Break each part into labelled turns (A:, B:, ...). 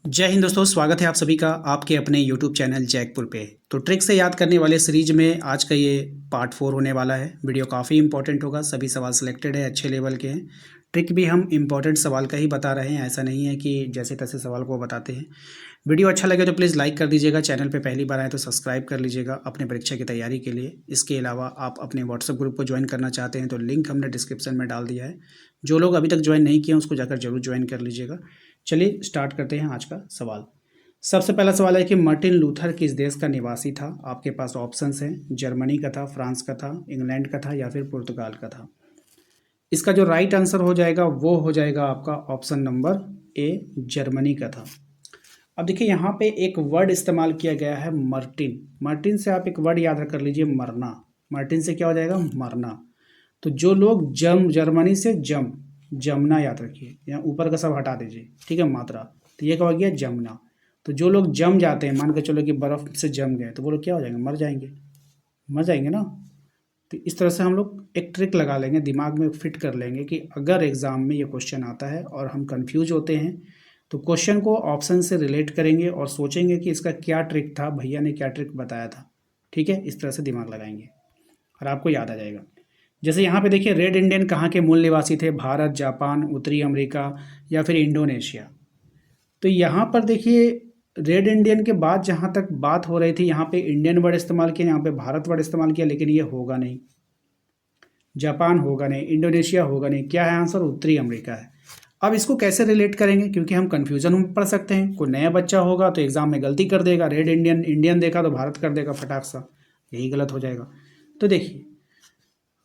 A: जय हिंद दोस्तों, स्वागत है आप सभी का आपके अपने YouTube चैनल जैकपुर पे। तो ट्रिक से याद करने वाले सीरीज में आज का ये पार्ट 4 होने वाला है। वीडियो काफ़ी इंपॉर्टेंट होगा, सभी सवाल सिलेक्टेड है, अच्छे लेवल के हैं। ट्रिक भी हम इंपॉर्टेंट सवाल का ही बता रहे हैं, ऐसा नहीं है कि जैसे तैसे सवाल को बताते हैं। वीडियो अच्छा लगे तो प्लीज़ लाइक कर दीजिएगा, चैनल पे पहली बार आए तो सब्सक्राइब कर लीजिएगा अपने परीक्षा की तैयारी के लिए। इसके अलावा आप अपने व्हाट्सएप ग्रुप को ज्वाइन करना चाहते हैं तो लिंक हमने डिस्क्रिप्शन में डाल दिया है। जो लोग अभी तक ज्वाइन नहीं किए हैं उसको जाकर जरूर ज्वाइन कर लीजिएगा। चलिए स्टार्ट करते हैं आज का सवाल। सबसे पहला सवाल है कि मार्टिन लूथर किस देश का निवासी था। आपके पास ऑप्शंस हैं, जर्मनी का था, फ्रांस का था, इंग्लैंड का था या फिर पुर्तगाल का था। इसका जो राइट आंसर हो जाएगा वो हो जाएगा आपका ऑप्शन नंबर ए, जर्मनी का था। अब देखिए यहाँ पे एक वर्ड इस्तेमाल किया गया है मार्टिन। मार्टिन से आप एक वर्ड याद कर लीजिए, मरना। मार्टिन से क्या हो जाएगा, मरना। तो जो लोग जर्मनी से जमना याद रखिए, यहाँ ऊपर का सब हटा दीजिए, ठीक है, मात्रा। तो ये क्या हो गया, जमना। तो जो लोग जम जाते हैं, मान के चलो कि बर्फ़ से जम गए, तो वो लोग क्या हो जाएंगे, मर जाएंगे ना। तो इस तरह से हम लोग एक ट्रिक लगा लेंगे, दिमाग में फिट कर लेंगे कि अगर एग्ज़ाम में ये क्वेश्चन आता है और हम कंफ्यूज होते हैं तो क्वेश्चन को ऑप्शन से रिलेट करेंगे और सोचेंगे कि इसका क्या ट्रिक था, भैया ने क्या ट्रिक बताया था। ठीक है, इस तरह से दिमाग लगाएंगे और आपको याद आ जाएगा। जैसे यहाँ पे देखिए, रेड इंडियन कहाँ के मूल निवासी थे, भारत, जापान, उत्तरी अमेरिका या फिर इंडोनेशिया। तो यहाँ पर देखिए, रेड इंडियन के बाद जहाँ तक बात हो रही थी, यहाँ पे इंडियन वर्ड इस्तेमाल किया, यहाँ पे भारत वर्ड इस्तेमाल किया, लेकिन ये होगा नहीं। जापान होगा नहीं, इंडोनेशिया होगा नहीं, क्या है आंसर, उत्तरी अमेरिका है। अब इसको कैसे रिलेट करेंगे, क्योंकि हम कन्फ्यूजन में पड़ सकते हैं। कोई नया बच्चा होगा तो एग्जाम में गलती कर देगा, रेड इंडियन इंडियन देखा तो भारत कर देगा फटाक सा, यही गलत हो जाएगा। तो देखिए,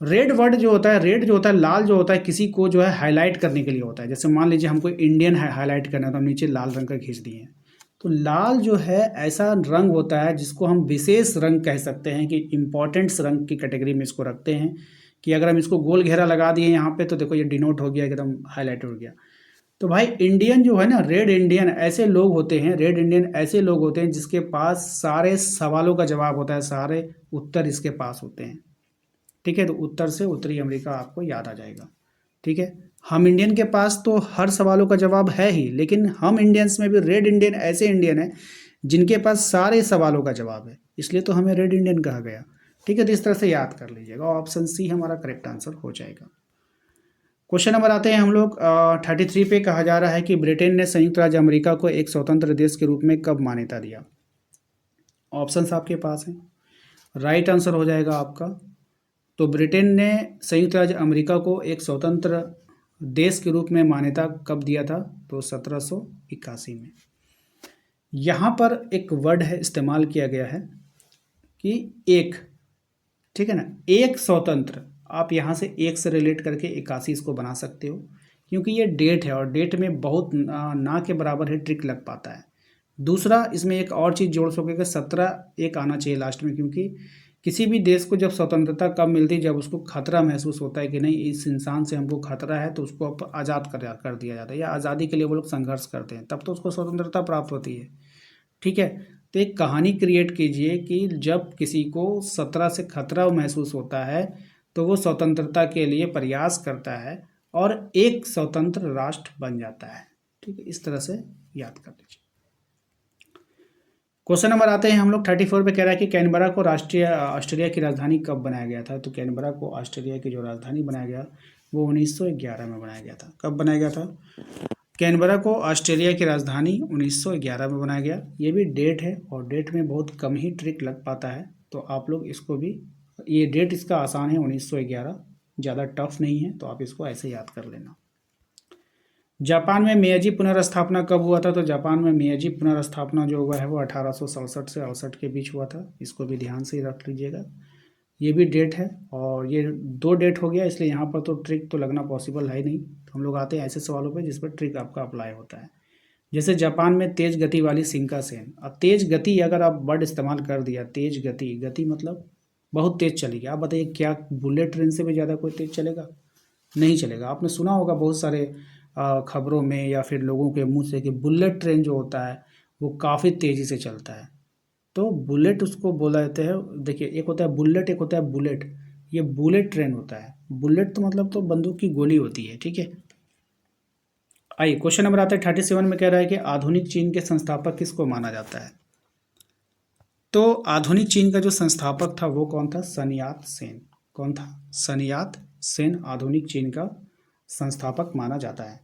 A: रेड वर्ड जो होता है, रेड जो होता है, लाल जो होता है, किसी को जो है हाईलाइट करने के लिए होता है। जैसे मान लीजिए हमको इंडियन हाईलाइट करना है तो हम नीचे लाल रंग का खींच दिए हैं। तो लाल जो है ऐसा रंग होता है जिसको हम विशेष रंग कह सकते हैं, कि इंपॉर्टेंट्स रंग की कैटेगरी में इसको रखते हैं। कि अगर हम इसको गोल घेरा लगा दिए यहाँ पे तो देखो ये डिनोट हो गया, एकदम हाईलाइट हो गया। तो भाई इंडियन जो है ना, रेड इंडियन ऐसे लोग होते हैं, रेड इंडियन ऐसे लोग होते हैं जिसके पास सारे सवालों का जवाब होता है, सारे उत्तर इसके पास होते हैं। ठीक है, तो उत्तर से उत्तरी अमेरिका आपको याद आ जाएगा। ठीक है, हम इंडियन के पास तो हर सवालों का जवाब है ही, लेकिन हम इंडियंस में भी रेड इंडियन ऐसे इंडियन हैं जिनके पास सारे सवालों का जवाब है, इसलिए तो हमें रेड इंडियन कहा गया। ठीक है, तो इस तरह से याद कर लीजिएगा, ऑप्शन सी हमारा करेक्ट आंसर हो जाएगा। क्वेश्चन नंबर आते हैं हम लोग 33 पे। कहा जा रहा है कि ब्रिटेन ने संयुक्त राज्य अमेरिका को एक स्वतंत्र देश के रूप में कब मान्यता दिया। ऑप्शंस आपके पास हैं, राइट आंसर हो जाएगा आपका। तो ब्रिटेन ने संयुक्त राज्य अमेरिका को एक स्वतंत्र देश के रूप में मान्यता कब दिया था, तो 1781 में। यहाँ पर एक वर्ड है इस्तेमाल किया गया है कि एक, ठीक है ना, एक स्वतंत्र। आप यहाँ से एक से रिलेट करके 81 इसको बना सकते हो, क्योंकि ये डेट है और डेट में बहुत ना के बराबर है ट्रिक लग पाता है। दूसरा, इसमें एक और चीज़ जोड़ सकोगे, 17 एक आना चाहिए लास्ट में, क्योंकि किसी भी देश को जब स्वतंत्रता कब मिलती है, जब उसको खतरा महसूस होता है कि नहीं इस इंसान से हमको खतरा है, तो उसको अब आज़ाद कर दिया जाता है, या आज़ादी के लिए वो लोग संघर्ष करते हैं, तब तो उसको स्वतंत्रता प्राप्त होती है। ठीक है, तो एक कहानी क्रिएट कीजिए कि जब किसी को 17 से खतरा महसूस होता है तो वो स्वतंत्रता के लिए प्रयास करता है और एक स्वतंत्र राष्ट्र बन जाता है। ठीक है, इस तरह से याद कर लीजिए। क्वेश्चन नंबर आते हैं हम लोग 34 पे। कह रहा है कि कैनबरा को राष्ट्रीय ऑस्ट्रेलिया की राजधानी कब बनाया गया था। तो कैनबरा को ऑस्ट्रेलिया की जो राजधानी बनाया गया वो 1911 में बनाया गया था। कब बनाया गया था, कैनबरा को ऑस्ट्रेलिया की राजधानी 1911 में बनाया गया। ये भी डेट है और डेट में बहुत कम ही ट्रिक लग पाता है, तो आप लोग इसको भी, ये डेट इसका आसान है 1911, 67 टफ नहीं है, तो आप इसको ऐसे याद कर लेना। जापान में मेयाजी पुनर्स्थापना कब हुआ था। तो जापान में मेयाजी पुनर्स्थापना जो हुआ है वो 1867 से 68 के बीच हुआ था। इसको भी ध्यान से रख लीजिएगा, ये भी डेट है और ये दो डेट हो गया, इसलिए यहाँ पर तो ट्रिक तो लगना पॉसिबल है ही नहीं। तो हम लोग आते हैं ऐसे सवालों पे जिस पर ट्रिक आपका अप्लाई होता है। जैसे जापान में तेज गति वाली शिंकानसेन। अब तेज गति अगर आप वर्ड इस्तेमाल कर दिया, तेज गति, गति मतलब बहुत तेज चलेगी। आप बताइए क्या बुलेट ट्रेन से भी ज़्यादा कोई तेज चलेगा, नहीं चलेगा। आपने सुना होगा बहुत सारे खबरों में या फिर लोगों के मुंह से कि बुलेट ट्रेन जो होता है वो काफ़ी तेज़ी से चलता है। तो बुलेट उसको बोला जाता है। देखिए, एक होता है बुलेट, एक होता है बुलेट। ये बुलेट ट्रेन होता है। बुलेट तो मतलब तो बंदूक की गोली होती है, ठीक है। आइए क्वेश्चन नंबर आता है 37 में, कह रहा है कि आधुनिक चीन के संस्थापक किसको माना जाता है। तो आधुनिक चीन का जो संस्थापक था वो कौन था, सन यात सेन। कौन था, सन यात सेन आधुनिक चीन का संस्थापक माना जाता है।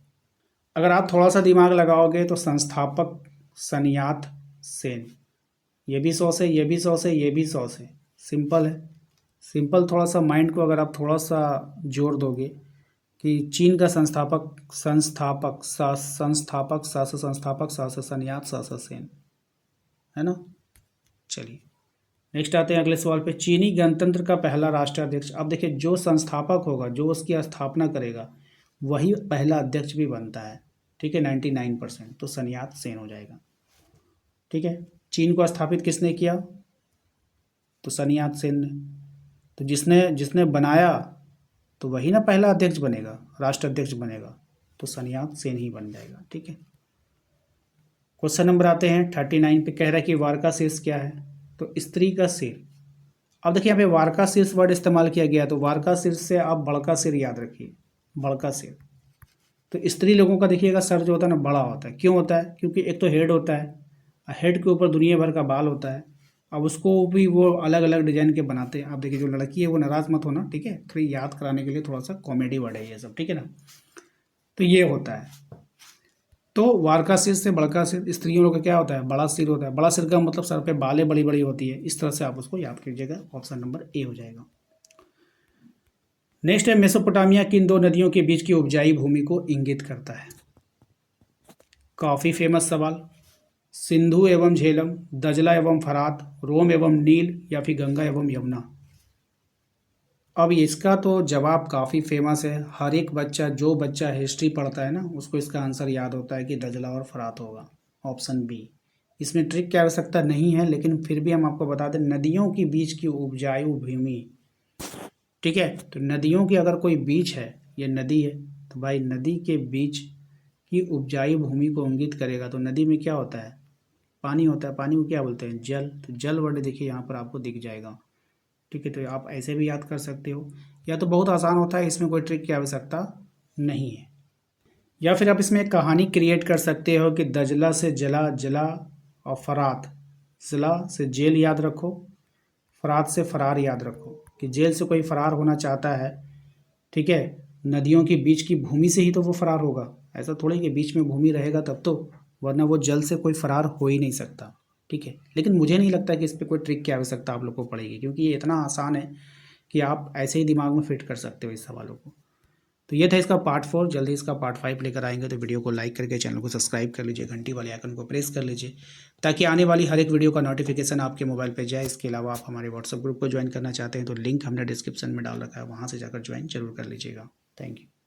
A: अगर आप थोड़ा सा दिमाग लगाओगे तो संस्थापक सन यात सेन, ये भी 100 से, ये भी 100 से, ये भी 100 से, सिंपल है। सिंपल, थोड़ा सा माइंड को अगर आप थोड़ा सा जोर दोगे कि चीन का संस्थापक संस्थापक सा संस्थापक सा से संस्थापक सा से सन्यात सा से सेन, है ना। चलिए नेक्स्ट आते हैं अगले सवाल पे। चीनी गणतंत्र का पहला राष्ट्राध्यक्ष। अब देखिए जो संस्थापक होगा, जो उसकी स्थापना करेगा, वही पहला अध्यक्ष भी बनता है, ठीक है, 99%। तो सन्यात सेन हो जाएगा, ठीक है। चीन को स्थापित किसने किया, तो सन यात सेन ने। तो जिसने जिसने बनाया तो वही ना पहला अध्यक्ष बनेगा, राष्ट्र अध्यक्ष बनेगा, तो सन यात सेन ही बन जाएगा, ठीक है। क्वेश्चन नंबर आते हैं 39 पे, कह रहा है कि वारका शीर्ष क्या है, तो स्त्री का सिर। अब देखिए यहाँ पे वारका शीर्ष वर्ड इस्तेमाल किया गया, तो वारका शीर्ष से आप बड़का सिर याद रखिए, बड़का सिर। तो स्त्री लोगों का देखिएगा सर जो होता है ना बड़ा होता है, क्यों होता है, क्योंकि एक तो हेड होता है, हेड के ऊपर दुनिया भर का बाल होता है। अब उसको भी वो अलग अलग डिजाइन के बनाते हैं। आप देखिए जो लड़की है वो नाराज मत होना, ठीक है, थोड़ी याद कराने के लिए थोड़ा सा कॉमेडी वर्ड है ये सब, ठीक है ना। तो ये होता है, तो वारका सिर से बड़का सिर, स्त्रियों लोग का क्या होता है, बड़ा सिर होता है। बड़ा सिर का मतलब सर पे बालें बड़ी बड़ी होती है, इस तरह से आप उसको याद कीजिएगा। ऑप्शन नंबर ए हो जाएगा। नेक्स्ट है मेसोपोटामिया किन दो नदियों के बीच की उपजाई भूमि को इंगित करता है। काफ़ी फेमस सवाल। सिंधु एवं झेलम, दजला एवं फरात, रोम एवं नील, या फिर गंगा एवं यमुना। अब इसका तो जवाब काफ़ी फेमस है, हर एक बच्चा, जो बच्चा हिस्ट्री पढ़ता है ना उसको इसका आंसर याद होता है कि दजला और फरात होगा, ऑप्शन बी। इसमें ट्रिक की आवश्यकता नहीं है, लेकिन फिर भी हम आपको बता दें, नदियों के बीच की उपजाऊ भूमि, ठीक है। तो नदियों की अगर कोई बीच है, ये नदी है, तो भाई नदी के बीच की उपजाऊ भूमि को इंगित करेगा। तो नदी में क्या होता है, पानी होता है, पानी को क्या बोलते हैं, जल। तो जल वर्ड देखिए यहाँ पर आपको दिख जाएगा, ठीक है। तो आप ऐसे भी याद कर सकते हो, या तो बहुत आसान होता है, इसमें कोई ट्रिक की आवश्यकता नहीं है। या फिर आप इसमें एक कहानी क्रिएट कर सकते हो कि दजला से जला, जला और फरात, जला से जेल याद रखो, फरात से फरार याद रखो, कि जेल से कोई फरार होना चाहता है, ठीक है, नदियों के बीच की भूमि से ही तो वो फरार होगा। ऐसा थोड़ी कि बीच में भूमि रहेगा तब तो, वरना वो जल से कोई फरार हो ही नहीं सकता, ठीक है। लेकिन मुझे नहीं लगता कि इस पर कोई ट्रिक की आवश्यकता आप लोग को पड़ेगी, क्योंकि ये इतना आसान है कि आप ऐसे ही दिमाग में फिट कर सकते हो इस सवालों को। तो ये था इसका पार्ट 4। जल्दी इसका पार्ट 5 लेकर आएंगे, तो वीडियो को लाइक करके चैनल को सब्सक्राइब कर लीजिए, घंटी वाले आइकन को प्रेस कर लीजिए, ताकि आने वाली हर एक वीडियो का नोटिफिकेशन आपके मोबाइल पे जाए। इसके अलावा आप हमारे व्हाट्सएप ग्रुप को ज्वाइन करना चाहते हैं तो लिंक हमने डिस्क्रिप्शन में डाल रखा है, वहाँ से जाकर ज्वाइन जरूर कर लीजिएगा। Thank you.